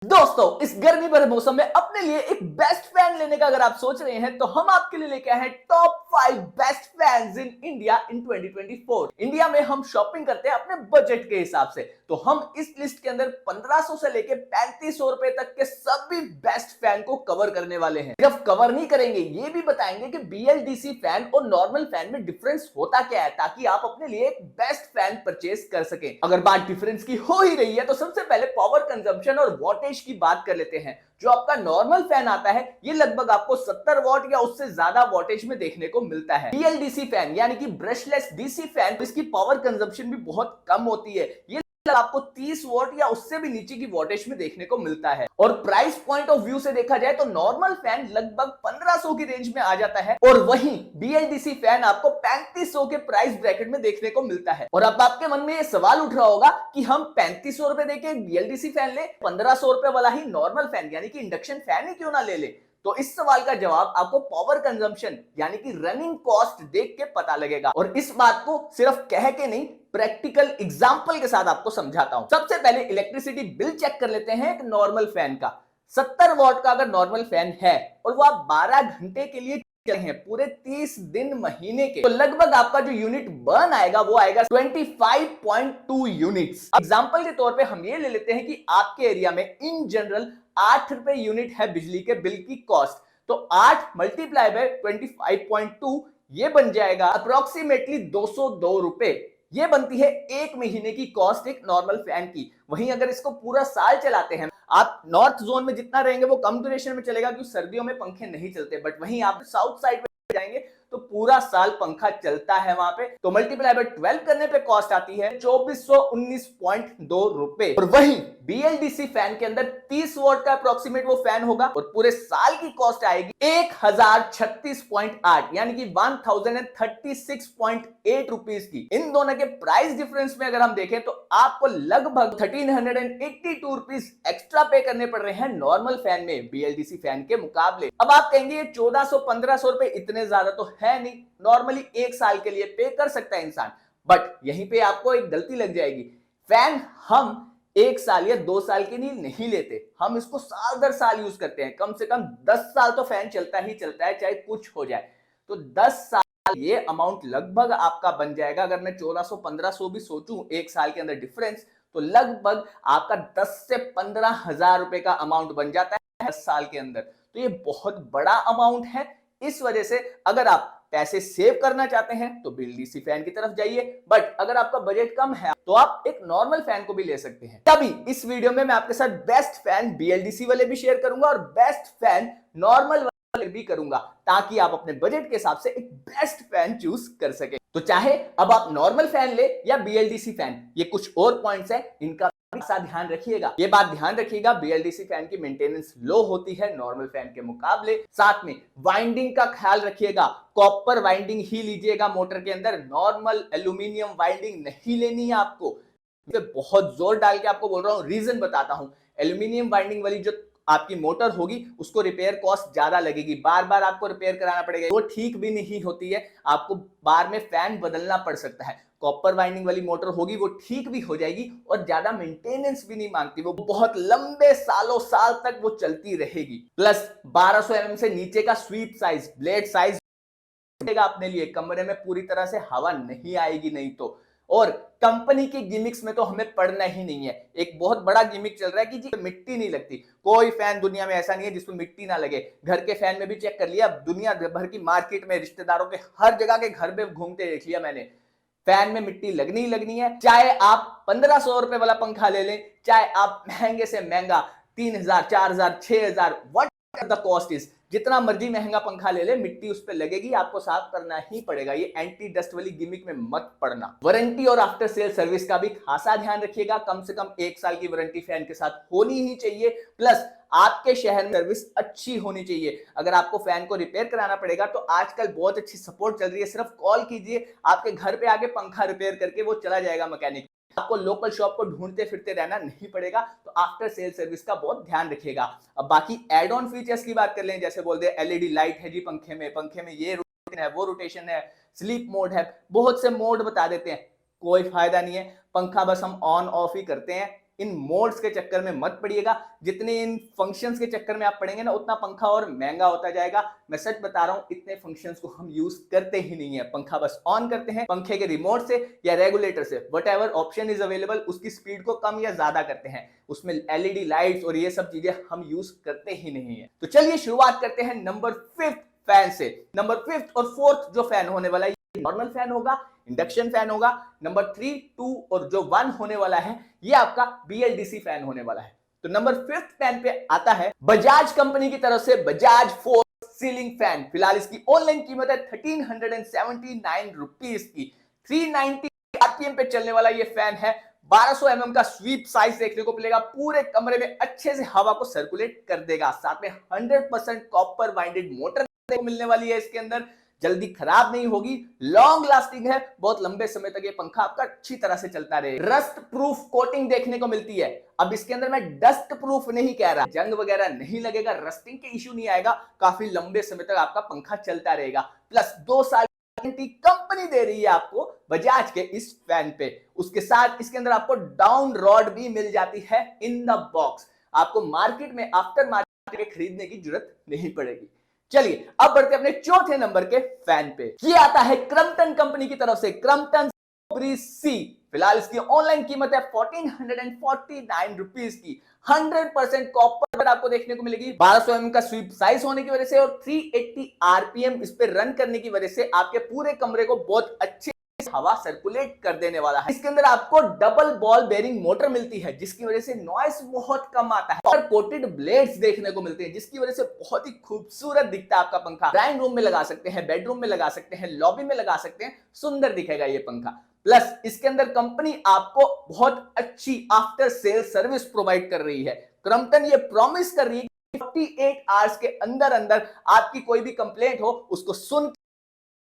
दोस्तों, इस गर्मी भरे मौसम में अपने लिए एक बेस्ट फैन लेने का अगर आप सोच रहे हैं तो हम आपके लिए लेके आए हैं top 5 best fans in India in 2024। India में हम शॉपिंग करते हैं अपने बजट के हिसाब से, तो हम इस लिस्ट के अंदर 1500 से लेके 3500 रुपए तक के सभी बेस्ट फैन को कवर करने वाले हैं। सिर्फ कवर नहीं करेंगे, ये भी बताएंगे कि बीएलडीसी फैन और नॉर्मल फैन में डिफरेंस होता क्या है, ताकि आप अपने लिए एक बेस्ट फैन परचेज कर सकें। अगर बात डिफरेंस की हो ही रही है तो सबसे पहले पावर कंजम्पशन और वॉटेज की बात कर लेते हैं। जो आपका नॉर्मल फैन आता है ये लगभग आपको 70 वॉट या उससे ज्यादा वॉटेज में देखने को मिलता है। बीएलडीसी फैन यानी कि ब्रशलेस डीसी फैन, इसकी पावर कंजम्पशन भी बहुत कम होती है। ये आपको 30 वॉट या उससे भी नीचे की वोल्टेज में देखने को मिलता है। और प्राइस पॉइंट ऑफ व्यू से देखा जाए तो नॉर्मल फैन लगभग 1500 की रेंज में आ जाता है और वहीं बीएलडीसी फैन आपको 3500 के प्राइस ब्रैकेट में देखने को मिलता है। और अब आपके मन में ये सवाल उठ रहा होगा कि हम 3500 रुपए देके बीएलडीसी फैन ले, 1500 रुपए वाला ही नॉर्मल फैन यानी कि इंडक्शन फैन ही क्यों ना ले ले। तो इस सवाल का जवाब आपको पावर कंजम्पशन यानी कि रनिंग कॉस्ट देख के पता लगेगा। और इस बात को सिर्फ कह के नहीं, प्रैक्टिकल एग्जांपल के साथ आपको समझाता हूं। सबसे पहले इलेक्ट्रिसिटी बिल चेक कर लेते हैं एक नॉर्मल फैन का। 70 वॉट का अगर नॉर्मल फैन है और वो आप 12 घंटे के लिए चले हैं, पूरे 30 दिन महीने के, तो लगभग आपका जो यूनिट बर्न आएगा वो आएगा 25.2 यूनिट्स। एग्जांपल के तौर पे हम ये ले लेते हैं कि आपके एरिया में इन जनरल 8 रुपए यूनिट है बिजली के बिल की कॉस्ट, तो 8 मल्टीप्लाई बाय 25.2 ये बन जाएगा अप्रोक्सीमेटली 202 रुपए। ये बनती है एक महीने की कॉस्ट एक नॉर्मल फैन की। वहीं अगर इसको पूरा साल चलाते हैं, आप नॉर्थ जोन में जितना रहेंगे वो कम ड्यूरेशन में चलेगा क्योंकि सर्दियों में पंखे नहीं चलते, बट वहीं आप साउथ साइड में जाएंगे तो पूरा साल पंखा चलता है वहां पे। तो मल्टीप्लाई बाय 12 करने पे कॉस्ट आती है 2419.2 रुपए। और वहीं बीएलडीसी फैन के अंदर 30 वॉट का अप्रोक्सीमेट वो फैन होगा और पूरे साल की कॉस्ट आएगी 1036.8 यानी कि 1036.8 रुपीज की। इन दोनों के प्राइस डिफरेंस में अगर हम देखें तो आपको लगभग 1382 रुपीज एक्स्ट्रा पे करने पड़ रहे हैं नॉर्मल फैन में बीएलडीसी फैन के मुकाबले। अब आप कहेंगे 1400-1500 रुपए इतने ज्यादा तो है नहीं, नॉर्मली एक साल के लिए पे कर सकता है इंसान, बट यहीं पे आपको एक गलती लग जाएगी। फैन हम एक साल या 2 साल के लिए नहीं लेते, हम इसको साल दर साल यूज करते हैं। कम से कम 10 साल तो फैन चलता ही चलता है, चाहे कुछ हो जाए। तो 10 साल ये अमाउंट लगभग आपका बन जाएगा। अगर मैं 1400-1500 भी सोचूं एक साल के अंदर डिफरेंस, तो लगभग आपका 10 से 15 हजार रुपए का अमाउंट बन जाता है 10 साल के अंदर। तो ये बहुत बड़ा अमाउंट है। इस वजह से अगर आप पैसे सेव करना चाहते हैं तो बीएलडीसी फैन की तरफ जाइए, बट अगर आपका बजट कम है तो आप एक नॉर्मल फैन को भी ले सकते हैं। तभी इस वीडियो में मैं आपके साथ बेस्ट फैन बीएलडीसी वाले भी शेयर करूंगा और बेस्ट फैन नॉर्मल वाले भी करूंगा, ताकि आप अपने बजट के हिसाब से एक बेस्ट फैन चूज कर सके। तो चाहे अब आप नॉर्मल फैन ले या बीएलडीसी फैन, ये कुछ और पॉइंट्स है इनका ध्यान रखिएगा। ये बात ध्यान रखिएगा, बीएलडीसी फैन की मेंटेनेंस लो होती है नॉर्मल फैन के मुकाबले। साथ में वाइंडिंग का ख्याल रखिएगा, कॉपर वाइंडिंग ही लीजिएगा मोटर के अंदर, नॉर्मल एल्यूमिनियम वाइंडिंग नहीं लेनी है आपको। बहुत जोर डाल के आपको बोल रहा हूं, रीजन बताता हूं। एल्यूमिनियम वाइंडिंग वाली जो आपकी मोटर होगी उसको रिपेयर कॉस्ट ज्यादा लगेगी, बार बार आपको रिपेयर कराना पड़ेगा, वो ठीक भी नहीं होती है, आपको बार में फैन बदलना पड़ सकता है। कॉपर वाइंडिंग वाली मोटर होगी वो ठीक भी हो जाएगी और ज्यादा मेंटेनेंस भी नहीं मांगती, वो बहुत लंबे सालों साल तक वो चलती रहेगी। प्लस 1200 mm से नीचे का स्वीप साइज, ब्लेड साइज अपने लिए, कमरे में पूरी तरह से हवा नहीं आएगी नहीं तो। और कंपनी की गिमिक्स में तो हमें पड़ना ही नहीं है। एक बहुत बड़ा गिमिक चल रहा है कि जी मिट्टी नहीं लगती, कोई फैन दुनिया में ऐसा नहीं है जिसमें मिट्टी ना लगे। घर के फैन में भी चेक कर लिया, दुनिया भर की मार्केट में रिश्तेदारों के हर जगह के घर में घूमते देख लिया मैंने, फैन में मिट्टी लगनी ही लगनी है। चाहे आप 1500 रुपए वाला पंखा ले लें, चाहे आप महंगे से महंगा 3000, 4000, 6000 व्हाट द कॉस्ट इज, जितना मर्जी महंगा पंखा ले ले, मिट्टी उस पर लगेगी, आपको साफ करना ही पड़ेगा। ये एंटी डस्ट वाली गिमिक में मत पड़ना। वारंटी और आफ्टर सेल सर्विस का भी खासा ध्यान रखिएगा, कम से कम 1 साल की वारंटी फैन के साथ होनी ही चाहिए। प्लस आपके शहर में सर्विस अच्छी होनी चाहिए। अगर आपको फैन को रिपेयर कराना पड़ेगा तो आजकल बहुत अच्छी सपोर्ट चल रही है, सिर्फ कॉल कीजिए, आपके घर पे आके पंखा रिपेयर करके वो चला जाएगा मैकेनिक। आपको लोकल शॉप को ढूंढते फिरते रहना नहीं पड़ेगा। तो आफ्टर सेल सर्विस का बहुत ध्यान रखिएगा। अब बाकी एड ऑन फीचर्स की बात कर लें, जैसे बोल दे एलईडी लाइट है जी पंखे में ये रोटेशन है, वो रोटेशन है, स्लीप मोड है, बहुत से मोड बता देते हैं, कोई फायदा नहीं है। पंखा बस हम ऑन ऑफ ही करते हैं, इन मोड्स के चक्कर में मत पड़िएगा। जितने इन फंक्शंस के चक्कर में आप पड़ेंगे ना, उतना पंखा और महंगा होता जाएगा। मैं सच बता रहा हूं, इतने फंक्शंस को हम यूज करते ही नहीं है। पंखा बस ऑन करते हैं, पंखे के रिमोट से या रेगुलेटर से, व्हाटएवर ऑप्शन इज अवेलेबल, उसकी स्पीड को कम या ज्यादा करते हैं। उसमें एलईडी लाइट्स और ये सब चीजें हम यूज करते ही नहीं है। तो चलिए शुरुआत करते हैं नंबर 5 फैन से। नंबर 5 और 4 जो फैन होने वाला है, नॉर्मल फैन होगा, इंडक्शन फैन होगा। नंबर 3, 2 और जो 1 होने वाला है, ये आपका BLDC फैन होने वाला है। तो नंबर 5 फैन पे आता है बजाज कंपनी की तरफ से बजाज फोर्स सीलिंग फैन। फिलहाल इसकी ऑनलाइन कीमत है 1379 रुपीज की। 390 आरपीएम पे चलने वाला ये फैन है। 1200 mm का स्वीप साइज देखने को मिलेगा। पूरे कमरे में अच्छे से हवा को सर्कुलेट कर देगा। साथ में 100% कॉपर वाइंडेड मोटर मिलने वाली है इसके अंदर। जल्दी खराब नहीं होगी, लॉन्ग लास्टिंग है, बहुत लंबे समय तक ये पंखा आपका अच्छी तरह से चलता रहेगा। रस्ट प्रूफ कोटिंग देखने को मिलती है। अब इसके अंदर मैं डस्ट प्रूफ नहीं कह रहा, जंग वगैरह नहीं लगेगा, रस्टिंग के इश्यू नहीं आएगा, काफी लंबे समय तक आपका पंखा चलता रहेगा। प्लस 2 साल वारंटी कंपनी दे रही है आपको बजाज के इस फैन पे। उसके साथ इसके अंदर आपको डाउन रॉड भी मिल जाती है इन द बॉक्स। आपको मार्केट में आफ्टर मार्केट खरीदने की जरूरत नहीं पड़ेगी। चलिए अब बढ़ते अपने चौथे नंबर के फैन पे। ये आता है क्रम्पटन कंपनी की तरफ से, क्रम्पटन ब्रीज सी। फिलहाल इसकी ऑनलाइन कीमत है 1449 रुपीज की। 100% कॉपर आपको देखने को मिलेगी। 1200 mm का स्वीप साइज होने की वजह से और 380 आरपीएम इस पे रन करने की वजह से आपके पूरे कमरे को बहुत अच्छे हवा सर्कुलेट कर देने वाला है। इसके अंदर आपको डबल बॉल बेरिंग मोटर मिलती है, जिसकी वजह से नॉइस बहुत कम आता है। और कोटेड ब्लेड्स देखने को मिलते हैं, जिसकी वजह से बहुत ही खूबसूरत दिखता है आपका पंखा। ड्राइंग रूम में लगा सकते हैं, बेडरूम में लगा सकते हैं, लॉबी में लगा सकते हैं, सुंदर दिखेगा ये पंखा। प्लस इसके अंदर कंपनी आपको बहुत अच्छी आफ्टर सेल सर्विस प्रोवाइड कर रही है। क्रम्पटन ये प्रॉमिस कर रही है कि 48 आवर्स के अंदर अंदर आपकी कोई भी कंप्लेंट हो उसको सुन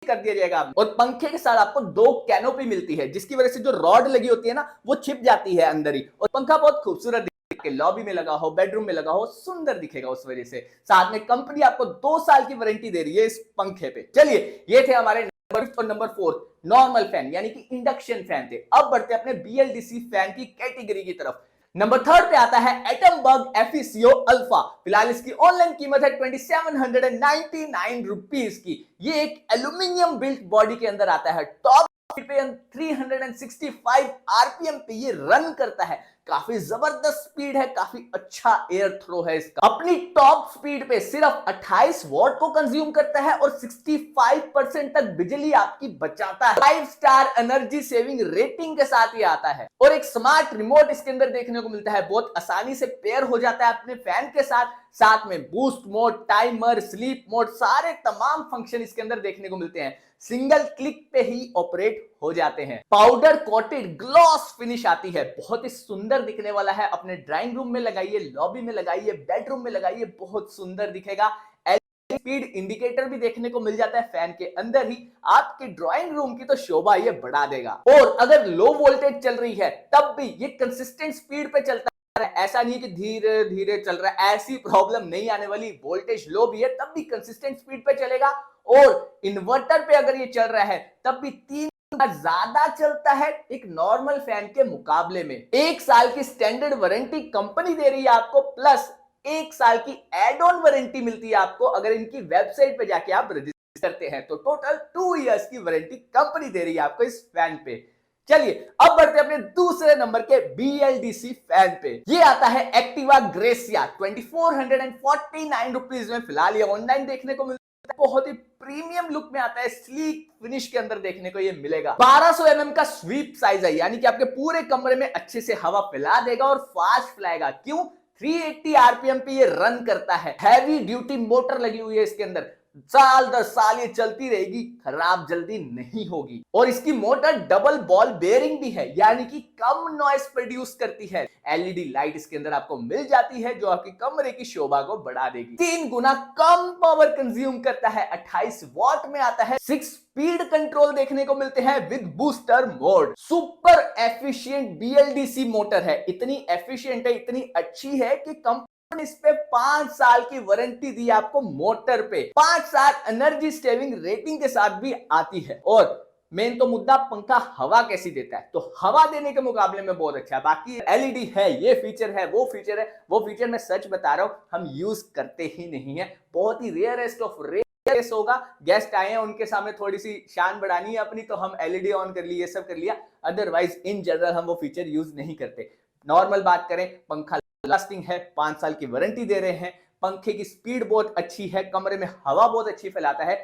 कर दिया जाएगा। और पंखे के साथ आपको 2 कैनोपी मिलती है, जिसकी वजह से जो रॉड लगी होती है ना, वो छिप जाती है अंदर ही, और पंखा बहुत खूबसूरत दिखेगा। लॉबी में लगा हो, बेडरूम में लगा हो, सुंदर दिखेगा उस वजह से। साथ में कंपनी आपको 2 साल की वारंटी दे रही है इस पंखे पे। चलिए ये थे हमारे नंबर 5 और नंबर 4 नॉर्मल फैन यानी कि इंडक्शन फैन थे। अब बढ़ते अपने BLDC फैन की कैटेगरी की तरफ। नंबर 3 पे आता है एटमबर्ग एफिसियो अल्फा। फिलहाल इसकी ऑनलाइन कीमत है 2799 रुपीज की। ये एक एल्यूमिनियम बिल्ट बॉडी के अंदर आता है। टॉप पे 365 आरपीएम पे ये रन करता है। काफी जबरदस्त स्पीड है, काफी अच्छा एयर थ्रो है इसका। अपनी टॉप स्पीड पे सिर्फ 28 वॉट को कंज्यूम करता है और 65% तक बिजली आपकी बचाता है। 5 स्टार एनर्जी सेविंग रेटिंग के साथ ये आता है। और एक स्मार्ट रिमोट इसके अंदर देखने को मिलता है, बहुत आसानी से पेयर हो जाता है अपने फैन के साथ। साथ में boost mode, timer, sleep mode, सारे तमाम फंक्शन इसके अंदर देखने को मिलते हैं। सिंगल क्लिक पे ही ऑपरेट हो जाते हैं। पाउडर कोटेड ग्लॉस फिनिश आती है, बहुत ही सुंदर दिखने वाला है। अपने ड्राइंग रूम में लगाइए, लॉबी में लगाइए, बेडरूम में लगाइए, बहुत सुंदर दिखेगा। स्पीड इंडिकेटर भी देखने को मिल जाता है फैन के अंदर ही। आपके ड्राइंग रूम की तो शोभा ये बढ़ा देगा। और अगर लो वोल्टेज चल रही है तब भी ये कंसिस्टेंट स्पीड पे चलता है। ऐसा नहीं है कि धीरे धीरे चल रहा है, ऐसी प्रॉब्लम नहीं आने वाली। वोल्टेज लो भी है तब भी कंसिस्टेंट स्पीड पे चलेगा। और इन्वर्टर पे अगर ये चल रहा है तब भी 3 ज्यादा चलता है एक नॉर्मल फैन के मुकाबले में। 1 साल की स्टैंडर्ड वारंटी कंपनी दे रही है आपको, प्लस 1 साल की एड ऑन वारंटी मिलती है आपको अगर इनकी वेबसाइट पे जाके आप रजिस्टर करते हैं। तो टोटल 2 इयर्स की वारंटी कंपनी दे रही है आपको इस फैन पे। चलिए अब बढ़ते हैं अपने दूसरे नंबर के BLDC फैन पे। ये आता है एक्टिवा ग्रेसिया। 2449 रुपीज में फिलहाल ये ऑनलाइन देखने को मिलता है। बहुत ही प्रीमियम लुक में आता है, स्लीक फिनिश के अंदर देखने को ये मिलेगा। 1200 mm का स्वीप साइज है, यानी कि आपके पूरे कमरे में अच्छे से हवा फैला देगा और फास्ट फैलाएगा। क्यों? 380 आरपीएम पे ये रन करता है। हैवी ड्यूटी मोटर लगी हुई है इसके अंदर। साल 10 साल ये चलती रहेगी, खराब जल्दी नहीं होगी। और इसकी मोटर डबल बॉल बेयरिंग भी है, यानी कि कम नॉइस प्रोड्यूस करती है। एलईडी लाइट इसके अंदर आपको मिल जाती है, जो आपकी कमरे की शोभा को बढ़ा देगी। 3 गुना कम पावर कंज्यूम करता है। 28 वॉट में आता है। 6 स्पीड कंट्रोल देखने को मिलते हैं with booster mode. Super efficient BLDC motor है। इतनी एफिशिएंट है, इतनी अच्छी है कि कंपनी इस पे 5 साल की वारंटी दी है आपको मोटर पे। 5 साल एनर्जी सेविंग रेटिंग के साथ भी आती है। और मेन तो मुद्दा पंखा हवा कैसी देता है, तो हवा देने के मुकाबले में बहुत अच्छा है। बाकी एलईडी है, ये फीचर है, वो फीचर है, वो फीचर मैं सच बता रहा हूं हम यूज करते ही नहीं है। बहुत ही रेयरेस्ट ऑफ रेयर होगा, गेस्ट आए हैं उनके सामने थोड़ी सी शान बढ़ानी है अपनी, तो हम एलईडी ऑन कर ली, ये सब कर लिया, अदरवाइज इन जनरल हम वो फीचर यूज नहीं करते। नॉर्मल बात करें, पंखा लास्टिंग है, 5 साल की वारंटी दे रहे हैं, पंखे की स्पीड बहुत अच्छी है, कमरे में हवा बहुत अच्छी फैलाता है,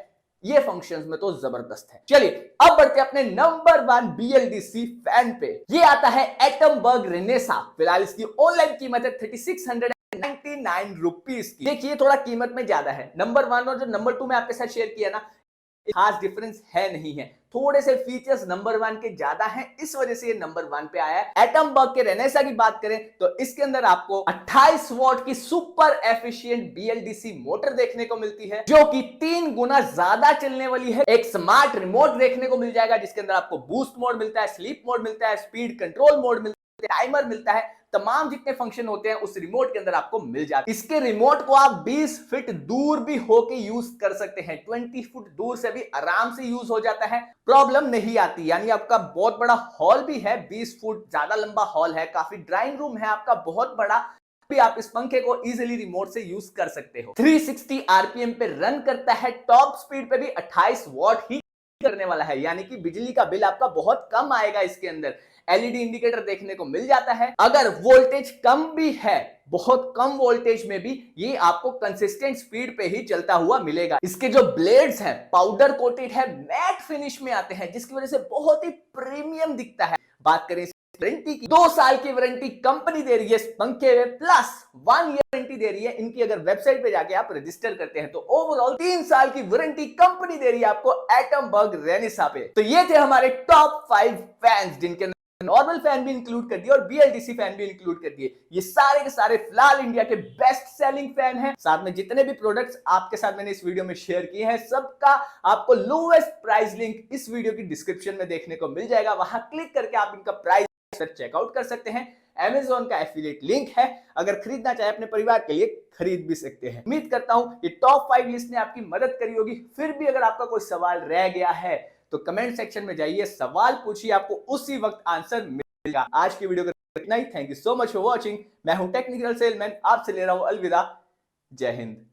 ये फंक्शंस में तो जबरदस्त है। चलिए अब बढ़ते हैं अपने नंबर 1 BLDC फैन पे। ये आता है एटमबर्ग रेनेसा। फिलहाल इसकी ऑनलाइन कीमत है 3699 रुपीज की। देखिए थोड़ा कीमत में ज्यादा है। नंबर 1 और जो नंबर 2 में आपके साथ शेयर किया ना, खास डिफरेंस है नहीं है, थोड़े से फीचर्स नंबर 1 के ज्यादा हैं, इस वजह से ये नंबर 1 पे आया है। एटमबर्ग के रेनेसा की बात करें तो इसके अंदर आपको 28 वॉट की सुपर एफिशिएंट BLDC मोटर देखने को मिलती है, जो कि 3 गुना ज्यादा चलने वाली है। एक स्मार्ट रिमोट देखने को मिल जाएगा, जिसके अंदर आपको बूस्ट मोड मिलता है, स्लीप मोड मिलता है, स्पीड कंट्रोल मोड मिलता है, टाइमर मिलता है, तमाम जितने फंक्शन होते हैं उस रिमोट के अंदर आपको मिल जाते हैं। इसके रिमोट को आप 20 फीट दूर भी होके यूज कर सकते हैं, 20 फुट दूर से भी आराम से यूज हो जाता है, प्रॉब्लम नहीं आती। यानी आपका बहुत बड़ा हॉल भी है, 20 फुट ज्यादा लंबा हॉल है, काफी ड्राइंग रूम है आपका बहुत बड़ा, भी आप इस पंखे को इजीली रिमोट से यूज कर सकते हो। 360 आरपीएम पे रन करता है, टॉप स्पीड पे भी 28 वॉट ही करने वाला है, यानी कि बिजली का बिल आपका बहुत कम आएगा। इसके अंदर एलईडी इंडिकेटर देखने को मिल जाता है। अगर वोल्टेज कम भी है, बहुत कम वोल्टेज में भी ये आपको कंसिस्टेंट स्पीड पे ही चलता हुआ मिलेगा। इसके जो ब्लेड्स हैं पाउडर कोटेड है, मैट फिनिश में आते हैं, जिसकी वजह से बहुत ही प्रीमियम दिखता है। बात करें वारंटी की, 2 साल की वारंटी कंपनी दे रही है इस पंखे में, प्लस 1 ईयर वारंटी दे रही है। इनकी अगर वेबसाइट पे जाके आप रजिस्टर करते हैं तो ओवरऑल 3 साल की वारंटी कंपनी दे रही है आपको एटमबर्ग रेनेसा पे। तो ये थे हमारे टॉप 5 फैंस, जिनके नॉर्मल फैन भी इंक्लूड कर दिए और BLDC फैन भी इंक्लूड कर दिए। ये सारे के सारे फिलहाल इंडिया के बेस्ट सेलिंग फैन हैं। साथ में जितने भी प्रोडक्ट्स आपके साथ मैंने इस वीडियो में शेयर किए हैं, सबका आपको लोएस्ट प्राइस लिंक इस वीडियो की डिस्क्रिप्शन में देखने को मिल जाएगा। वहां क्लिक करके आप इनका प्राइस चेकआउट कर सकते हैं। Amazon का एफिलिएट लिंक है, अगर खरीदना चाहे अपने परिवार के लिए खरीद भी सकते हैं। उम्मीद करता हूं ये टॉप 5 लिस्ट ने आपकी मदद करी होगी। फिर भी अगर आपका कोई सवाल रह गया है तो कमेंट सेक्शन में जाइए, सवाल पूछिए, आपको उसी वक्त आंसर मिलेगा। आज की वीडियो का इतना ही। Thank you so much for watching. मैं हूं टेक्निकल सेलमैन, आपसे ले रहा हूं अलविदा। जय हिंद।